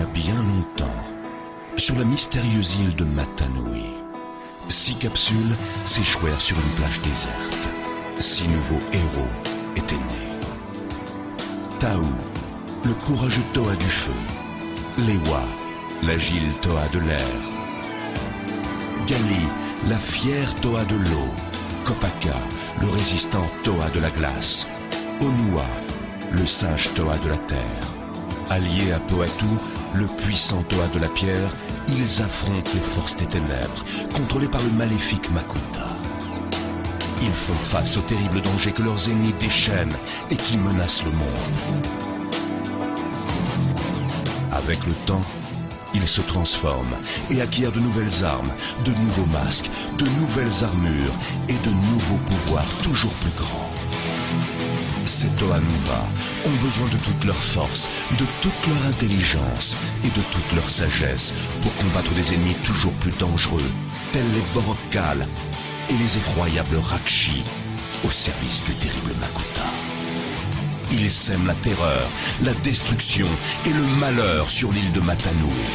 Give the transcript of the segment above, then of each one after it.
a bien longtemps, sur la mystérieuse île de Matanui, 6 capsules s'échouèrent sur une plage déserte. 6 nouveaux héros étaient nés. Tao, le courageux Toa du feu. Lewa, l'agile Toa de l'air. Gali, la fière Toa de l'eau. Kopaka, le résistant Toa de la glace. Onua, le sage Toa de la terre. Alliés à Poatu, le puissant Toa de la pierre, ils affrontent les forces des ténèbres, contrôlés par le maléfique Makuta. Ils font face aux terribles dangers que leurs ennemis déchaînent et qui menacent le monde. Avec le temps, ils se transforment et acquièrent de nouvelles armes, de nouveaux masques, de nouvelles armures et de nouveaux pouvoirs toujours plus grands. Ces Toa Nuva ont besoin de toute leur force, de toute leur intelligence et de toute leur sagesse pour combattre des ennemis toujours plus dangereux, tels les Borokal et les effroyables Rakshi, au service du terrible Makuta. Ils sèment la terreur, la destruction et le malheur sur l'île de Matanui.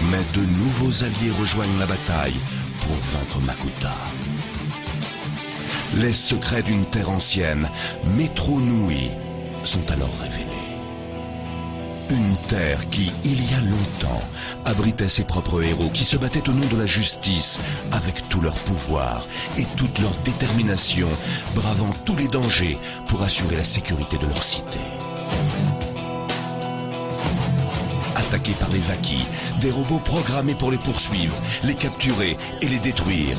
Mais de nouveaux alliés rejoignent la bataille pour vaincre Makuta. Les secrets d'une terre ancienne, Metro Nui, sont alors révélés. Une terre qui, il y a longtemps, abritait ses propres héros qui se battaient au nom de la justice avec tout leur pouvoir et toute leur détermination, bravant tous les dangers pour assurer la sécurité de leur cité. Attaqués par les Vaki, des robots programmés pour les poursuivre, les capturer et les détruire,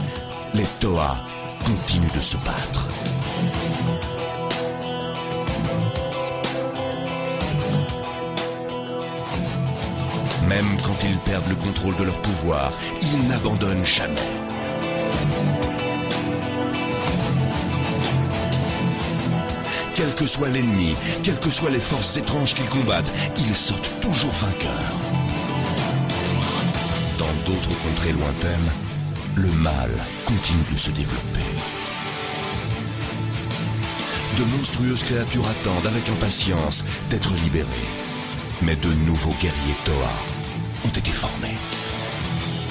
les Toa continuent de se battre. Même quand ils perdent le contrôle de leur pouvoir, ils n'abandonnent jamais. Quel que soit l'ennemi, quelles que soient les forces étranges qu'ils combattent, ils sortent toujours vainqueurs. Dans d'autres contrées lointaines, le mal continue de se développer. De monstrueuses créatures attendent avec impatience d'être libérées. Mais de nouveaux guerriers Toa ont été formés.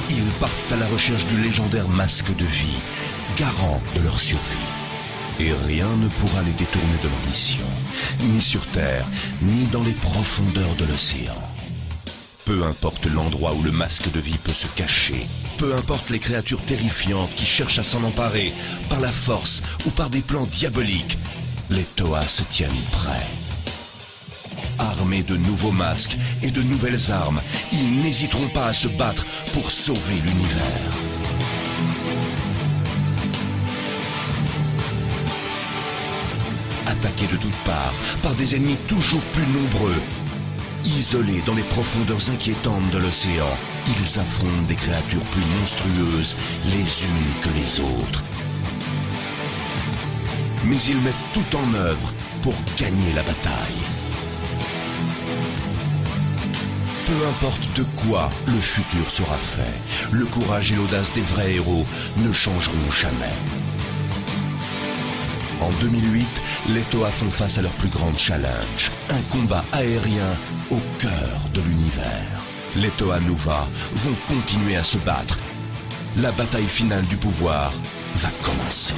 Ils partent à la recherche du légendaire masque de vie, garant de leur survie. Et rien ne pourra les détourner de leur mission, ni sur Terre, ni dans les profondeurs de l'océan. Peu importe l'endroit où le masque de vie peut se cacher, peu importe les créatures terrifiantes qui cherchent à s'en emparer, par la force ou par des plans diaboliques, les Toa se tiennent prêts. Armés de nouveaux masques et de nouvelles armes, ils n'hésiteront pas à se battre pour sauver l'univers. Attaqués de toutes parts par des ennemis toujours plus nombreux, isolés dans les profondeurs inquiétantes de l'océan, ils affrontent des créatures plus monstrueuses les unes que les autres. Mais ils mettent tout en œuvre pour gagner la bataille. Peu importe de quoi le futur sera fait, le courage et l'audace des vrais héros ne changeront jamais. En 2008, les Toa font face à leur plus grand challenge, un combat aérien au cœur de l'univers. Les Toa Nuva vont continuer à se battre. La bataille finale du pouvoir va commencer.